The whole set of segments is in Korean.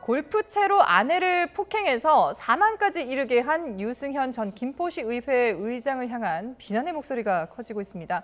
골프채로 아내를 폭행해서 사망까지 이르게 한 유승현 전 김포시 의회 의장을 향한 비난의 목소리가 커지고 있습니다.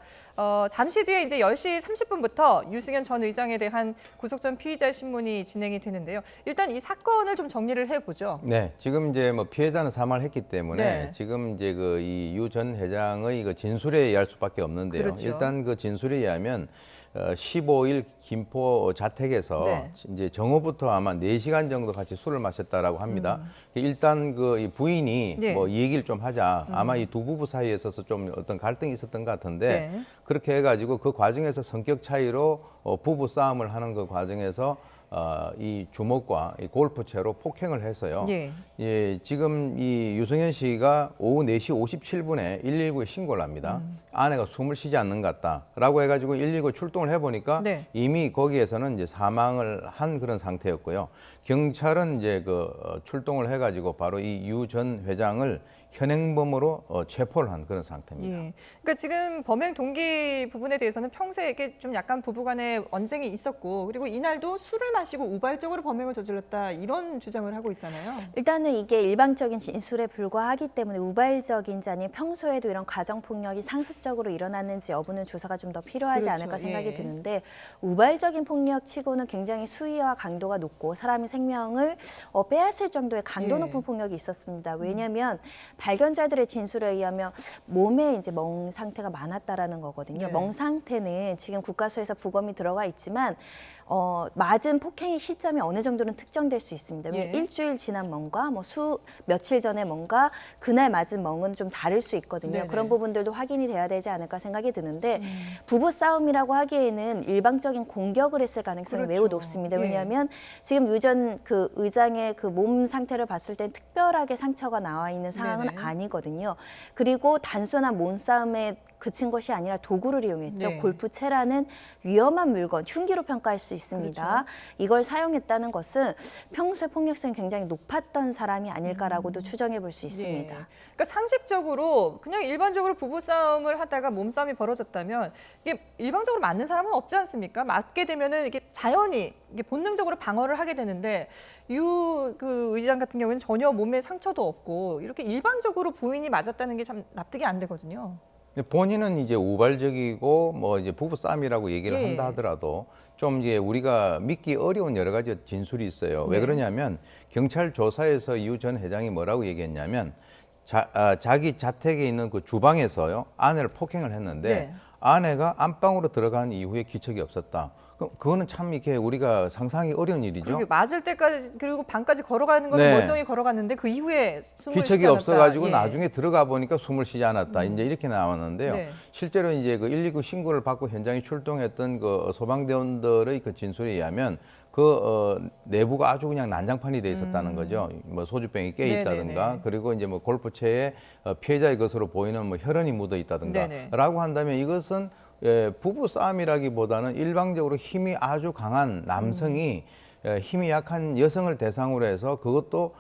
잠시 뒤에 이제 10시 30분부터 유승현 전 의장에 대한 구속 전 피의자 신문이 진행이 되는데요. 일단 이 사건을 좀 정리를 해보죠. 네, 지금 이제 뭐 피해자는 사망을 했기 때문에 네. 지금 이제 그 이 유 전 회장의 그 진술에 의할 수밖에 없는데요. 그렇죠. 일단 그 진술에 의하면 15일 김포 자택에서 네. 이제 정오부터 아마 4시간 정도 같이 술을 마셨다라고 합니다. 일단 그 이 부인이 네. 뭐 이 얘기를 좀 하자. 아마 이 두 부부 사이에 있어서 좀 어떤 갈등이 있었던 것 같은데 네. 그렇게 해가지고 그 과정에서 성격 차이로 부부 싸움을 하는 그 과정에서 이 주먹과 이 골프채로 폭행을 해서요. 예. 예, 지금 이 유승현 씨가 오후 4시 57분에 119에 신고를 합니다. 아내가 숨을 쉬지 않는 것 같다라고 해가지고 119 출동을 해보니까 네. 이미 거기에서는 이제 사망을 한 그런 상태였고요. 경찰은 이제 출동을 해가지고 바로 이 유 전 회장을 현행범으로 체포를 한 그런 상태입니다. 예. 그러니까 지금 범행 동기 부분에 대해서는 평소에 이게 좀 약간 부부간에 언쟁이 있었고, 그리고 이날도 술을 마시고 우발적으로 범행을 저질렀다 이런 주장을 하고 있잖아요. 일단은 이게 일방적인 진술에 불과하기 때문에 우발적인지 아니면 평소에도 이런 가정폭력이 상습적으로 일어났는지 여부는 조사가 좀 더 필요하지 그렇죠. 않을까 생각이 예. 드는데 우발적인 폭력치고는 굉장히 수위와 강도가 높고 사람의 생명을 빼앗을 정도의 강도 예. 높은 폭력이 있었습니다. 왜냐하면 발견자들의 진술에 의하면 몸에 이제 멍 상태가 많았다라는 거거든요. 네. 멍 상태는 지금 국가수에서 부검이 들어가 있지만 맞은 폭행의 시점이 어느 정도는 특정될 수 있습니다. 예. 일주일 지난 멍과 며칠 전의 멍과 그날 맞은 멍은 좀 다를 수 있거든요. 네네. 그런 부분들도 확인이 돼야 되지 않을까 생각이 드는데 부부 싸움이라고 하기에는 일방적인 공격을 했을 가능성이 그렇죠. 매우 높습니다. 예. 왜냐하면 지금 유전 그 의장의 그 몸 상태를 봤을 땐 특별하게 상처가 나와 있는 상황은 네네. 아니거든요. 그리고 단순한 몸싸움에 그친 것이 아니라 도구를 이용했죠. 네. 골프채라는 위험한 물건, 흉기로 평가할 수 있습니다. 그렇죠. 이걸 사용했다는 것은 평소에 폭력성이 굉장히 높았던 사람이 아닐까라고도 추정해 볼 수 있습니다. 예. 그러니까 상식적으로 그냥 일반적으로 부부 싸움을 하다가 몸싸움이 벌어졌다면 이게 일방적으로 맞는 사람은 없지 않습니까? 맞게 되면은 이게 자연히 이게 본능적으로 방어를 하게 되는데 그 의장 같은 경우에는 전혀 몸에 상처도 없고 이렇게 일방적으로 부인이 맞았다는 게 참 납득이 안 되거든요. 본인은 이제 우발적이고 뭐 이제 부부 싸움이라고 얘기를 예. 한다 하더라도 좀 이제 우리가 믿기 어려운 여러 가지 진술이 있어요. 왜 네. 그러냐면 경찰 조사에서 유 전 회장이 뭐라고 얘기했냐면 자기 자택에 있는 그 주방에서요 아내를 폭행을 했는데 네. 아내가 안방으로 들어간 이후에 기척이 없었다. 그거는 참 이렇게 우리가 상상이 어려운 일이죠. 그리고 맞을 때까지 그리고 방까지 걸어가는 건 네. 멀쩡히 걸어갔는데 그 이후에 숨을 기척이 쉬지 않았다. 없어가지고 예. 나중에 들어가 보니까 숨을 쉬지 않았다. 이제 이렇게 나왔는데요. 네. 실제로 이제 그 119 신고를 받고 현장에 출동했던 그 소방대원들의 그 진술에 의하면 내부가 아주 그냥 난장판이 돼 있었다는 거죠. 뭐 소주병이 깨 있다든가, 네네네. 그리고 이제 뭐 골프채에 피해자의 것으로 보이는 뭐 혈흔이 묻어 네네. 있다든가라고 한다면 이것은 부부 싸움이라기보다는 일방적으로 힘이 아주 강한 남성이 힘이 약한 여성을 대상으로 해서 그것도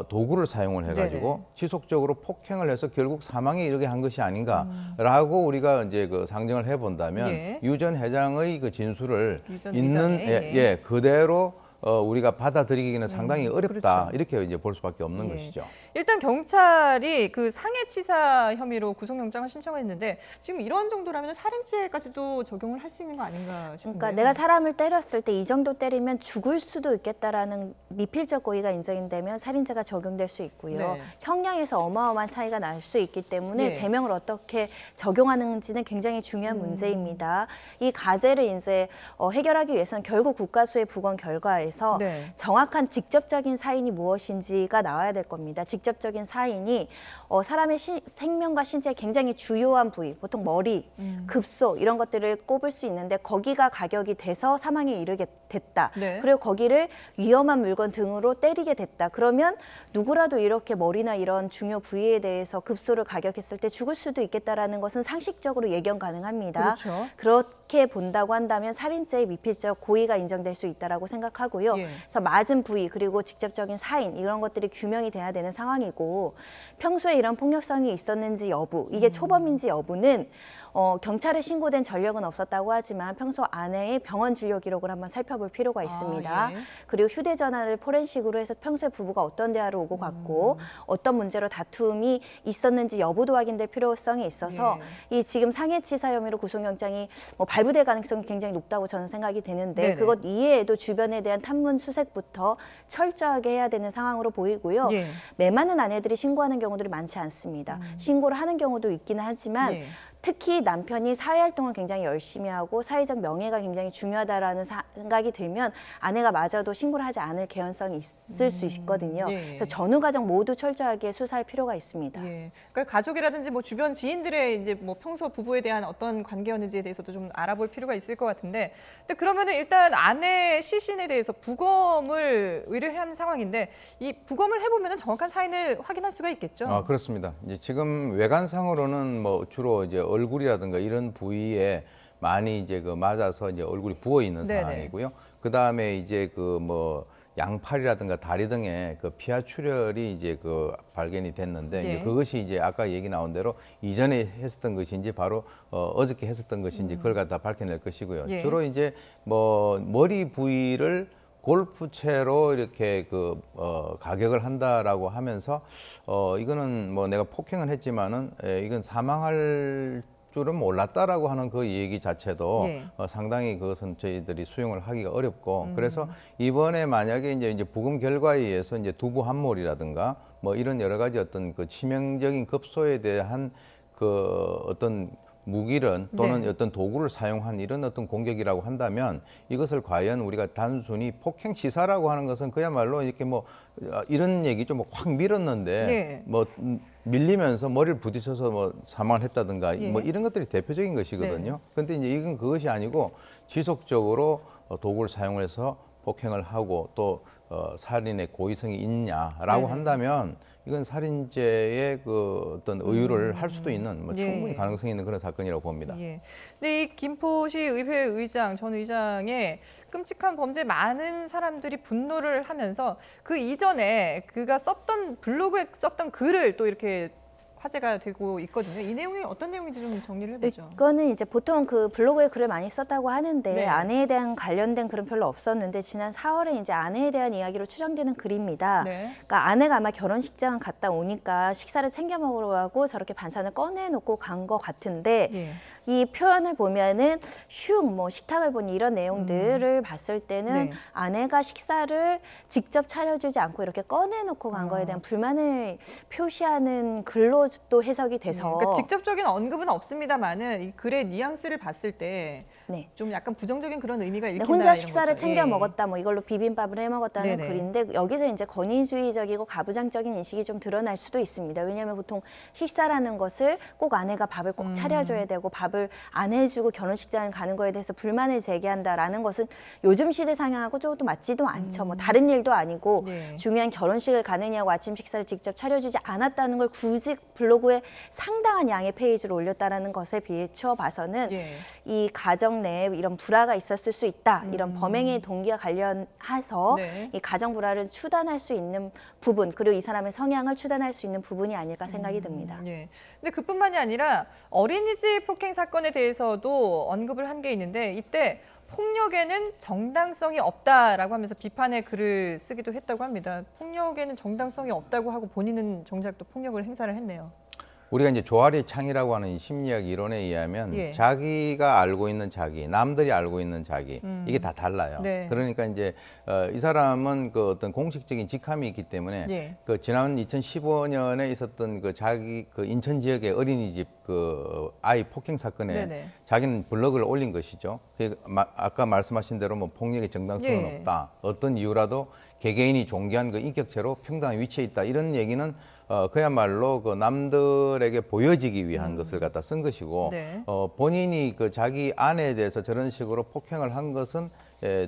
도구를 사용을 해가지고 네네. 지속적으로 폭행을 해서 결국 사망에 이르게 한 것이 아닌가라고 우리가 이제 그 상정을 해본다면 예. 유 전 회장의 그 진술을 유전 있는 회장의, 그대로 우리가 받아들이기는 상당히 어렵다 그렇죠. 이렇게 이제 볼 수밖에 없는 예. 것이죠. 일단 경찰이 그 상해치사 혐의로 구속영장을 신청했는데 지금 이런 정도라면 살인죄까지도 적용을 할 수 있는 거 아닌가 싶은데요. 그러니까 내가 사람을 때렸을 때 이 정도 때리면 죽을 수도 있겠다라는 미필적 고의가 인정되면 살인죄가 적용될 수 있고요. 네. 형량에서 어마어마한 차이가 날 수 있기 때문에 네. 제명을 어떻게 적용하는지는 굉장히 중요한 문제입니다. 이 과제를 이제 해결하기 위해서는 결국 국가수의 부검 결과에서 네. 정확한 직접적인 사인이 무엇인지가 나와야 될 겁니다. 직접적인 사인이 사람의 생명과 신체에 굉장히 주요한 부위, 보통 머리, 급소 이런 것들을 꼽을 수 있는데 거기가 가격이 돼서 사망에 이르게 됐다. 네. 그리고 거기를 위험한 물건 등으로 때리게 됐다. 그러면 누구라도 이렇게 머리나 이런 중요 부위에 대해서 급소를 가격했을 때 죽을 수도 있겠다라는 것은 상식적으로 예견 가능합니다. 그렇죠. 그렇게 본다고 한다면 살인죄의 미필적 고의가 인정될 수 있다라고 생각하고 하고요. 예. 그래서 맞은 부위 그리고 직접적인 사인 이런 것들이 규명이 돼야 되는 상황이고 평소에 이런 폭력성이 있었는지 여부 이게 초범인지 여부는 경찰에 신고된 전력은 없었다고 하지만 평소 아내의 병원 진료 기록을 한번 살펴볼 필요가 있습니다. 예. 그리고 휴대전화를 포렌식으로 해서 평소에 부부가 어떤 대화를 오고 갔고 어떤 문제로 다툼이 있었는지 여부도 확인될 필요성이 있어서 이 지금 상해치사 혐의로 구속영장이 발부될 가능성이 굉장히 높다고 저는 생각이 되는데 네네. 그것 이외에도 주변에 대한 탐문 수색부터 철저하게 해야 되는 상황으로 보이고요. 예. 매만은 아내들이 신고하는 경우들이 많지 않습니다. 신고를 하는 경우도 있기는 하지만 예. 특히 남편이 사회활동을 굉장히 열심히 하고 사회적 명예가 굉장히 중요하다라는 생각이 들면 아내가 마저도 신고를 하지 않을 개연성이 있을 수 있거든요. 예. 그래서 전후 과정 모두 철저하게 수사할 필요가 있습니다. 예. 그러니까 가족이라든지 뭐 주변 지인들의 이제 뭐 평소 부부에 대한 어떤 관계였는지에 대해서도 좀 알아볼 필요가 있을 것 같은데, 근데 그러면은 일단 아내 시신에 대해서 부검을 의뢰한 상황인데 이 부검을 해보면은 정확한 사인을 확인할 수가 있겠죠. 그렇습니다. 이제 지금 외관상으로는 뭐 주로 이제 얼굴이라든가 이런 부위에 많이 이제 그 맞아서 이제 얼굴이 부어 있는 네네. 상황이고요. 그 다음에 이제 그 뭐 양팔이라든가 다리 등에 그 피하 출혈이 이제 그 발견이 됐는데 예. 이제 그것이 이제 아까 얘기 나온 대로 이전에 했었던 것인지 바로 어저께 했었던 것인지 그걸 갖다 밝혀낼 것이고요. 예. 주로 이제 뭐 머리 부위를 골프채로 이렇게 그 가격을 한다라고 하면서 이거는 뭐 내가 폭행은 했지만은 이건 사망할 줄은 몰랐다라고 하는 그 얘기 자체도 예. 상당히 그것은 저희들이 수용을 하기가 어렵고 그래서 이번에 만약에 이제 부검 결과에 의해서 이제 두부 함몰이라든가 뭐 이런 여러 가지 어떤 그 치명적인 급소에 대한 그 어떤 무기를 또는 네. 어떤 도구를 사용한 이런 어떤 공격이라고 한다면 이것을 과연 우리가 단순히 폭행 치사라고 하는 것은 그야말로 이렇게 뭐 이런 얘기 좀 확 밀었는데 네. 뭐 밀리면서 머리를 부딪혀서 뭐 사망을 했다든가 예. 뭐 이런 것들이 대표적인 것이거든요. 그런데 이제 이건 그것이 아니고 지속적으로 도구를 사용해서 폭행을 하고 또 살인의 고의성이 있냐라고 네. 한다면 이건 살인죄의 그 어떤 의유를 할 수도 있는 뭐 예. 충분히 가능성이 있는 그런 사건이라고 봅니다. 예. 근데 이 김포시 의회 의장, 전 의장의 끔찍한 범죄에 많은 사람들이 분노를 하면서 그 이전에 그가 썼던 블로그에 썼던 글을 또 이렇게 화제가 되고 있거든요. 이 내용이 어떤 내용인지 좀 정리를 해보죠. 이거는 이제 보통 그 블로그에 글을 많이 썼다고 하는데 네. 아내에 대한 관련된 글은 별로 없었는데 지난 4월에 이제 아내에 대한 이야기로 추정되는 글입니다. 네. 그러니까 아내가 아마 결혼식장 갔다 오니까 식사를 챙겨 먹으러 가고 저렇게 반찬을 꺼내놓고 간 것 같은데 예. 이 표현을 보면은 뭐 식탁을 보니 이런 내용들을 봤을 때는 네. 아내가 식사를 직접 차려주지 않고 이렇게 꺼내놓고 간 거에 대한 불만을 표시하는 글로 또 해석이 돼서 그러니까 직접적인 언급은 없습니다만은 이 글의 뉘앙스를 봤을 때 좀 네. 약간 부정적인 그런 의미가 읽힌다. 혼자 이런 식사를 거죠. 챙겨 예. 먹었다, 뭐 이걸로 비빔밥을 해 먹었다는 네네. 글인데 여기서 이제 권위주의적이고 가부장적인 인식이 좀 드러날 수도 있습니다. 왜냐하면 보통 식사라는 것을 꼭 아내가 밥을 꼭 차려줘야 되고 밥을 안 해주고 결혼식장 가는 거에 대해서 불만을 제기한다라는 것은 요즘 시대 상황하고 조금 맞지도 않죠. 뭐 다른 일도 아니고 예. 중요한 결혼식을 가느냐고 아침 식사를 직접 차려주지 않았다는 걸 굳이 블로그에 상당한 양의 페이지를 올렸다라는 것에 비추어 봐서는 예. 이 가정 내에 이런 불화가 있었을 수 있다. 이런 범행의 동기와 관련해서 네. 이 가정 불화를 추단할 수 있는 부분 그리고 이 사람의 성향을 추단할 수 있는 부분이 아닐까 생각이 듭니다. 예. 근데 그뿐만이 아니라 어린이집 폭행 사건에 대해서도 언급을 한 게 있는데 이때 폭력에는 정당성이 없다라고 하면서 비판의 글을 쓰기도 했다고 합니다. 폭력에는 정당성이 없다고 하고 본인은 정작 또 폭력을 행사를 했네요. 우리가 이제 조아리 창이라고 하는 이 심리학 이론에 의하면 예. 자기가 알고 있는 자기, 남들이 알고 있는 자기 이게 다 달라요. 네. 그러니까 이제 이 사람은 그 어떤 공식적인 직함이 있기 때문에 예. 그 지난 2015년에 있었던 그 자기 그 인천 지역의 어린이집 그 아이 폭행 사건에 네네. 자기는 블로그를 올린 것이죠. 아까 말씀하신 대로 뭐 폭력의 정당성은 예. 없다. 어떤 이유라도 개개인이 존귀한 그 인격체로 평등한 위치에 있다. 이런 얘기는 그야말로 그 남들에게 보여지기 위한 것을 갖다 쓴 것이고 네. 본인이 그 자기 아내에 대해서 저런 식으로 폭행을 한 것은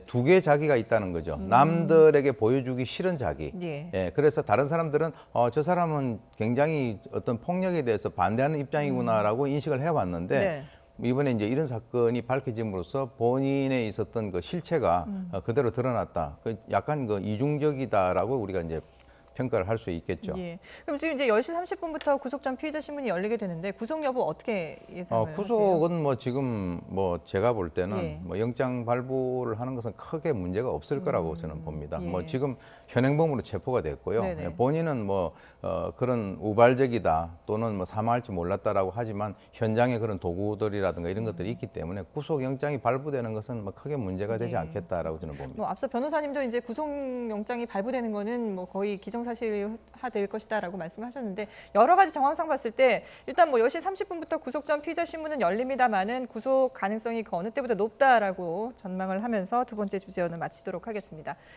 두 개의 자기가 있다는 거죠. 남들에게 보여주기 싫은 자기. 예. 그래서 다른 사람들은 저 사람은 굉장히 어떤 폭력에 대해서 반대하는 입장이구나라고 인식을 해왔는데 네. 이번에 이제 이런 사건이 밝혀짐으로써 본인에 있었던 그 실체가 그대로 드러났다. 약간 그 이중적이다라고 우리가 이제 평가를 할 수 있겠죠. 예. 그럼 지금 이제 10시 30분부터 구속 전 피의자 신문이 열리게 되는데 구속 여부 어떻게 예상을 하세요? 구속은 뭐 지금 뭐 제가 볼 때는 예. 뭐 영장 발부를 하는 것은 크게 문제가 없을 거라고 저는 봅니다. 예. 뭐 지금 현행범으로 체포가 됐고요. 네네. 본인은 뭐 그런 우발적이다 또는 뭐 사망할지 몰랐다라고 하지만 현장에 그런 도구들이라든가 이런 것들이 있기 때문에 구속 영장이 발부되는 것은 뭐 크게 문제가 되지 예. 않겠다라고 저는 봅니다. 뭐 앞서 변호사님도 이제 구속 영장이 발부되는 거는 뭐 거의 기정사실화될 것이다라고 말씀하셨는데 여러 가지 정황상 봤을 때 일단 뭐 10시 30분부터 구속 전 피의자 신문은 열립니다만은 구속 가능성이 그 어느 때보다 높다라고 전망을 하면서 두 번째 주제어는 마치도록 하겠습니다.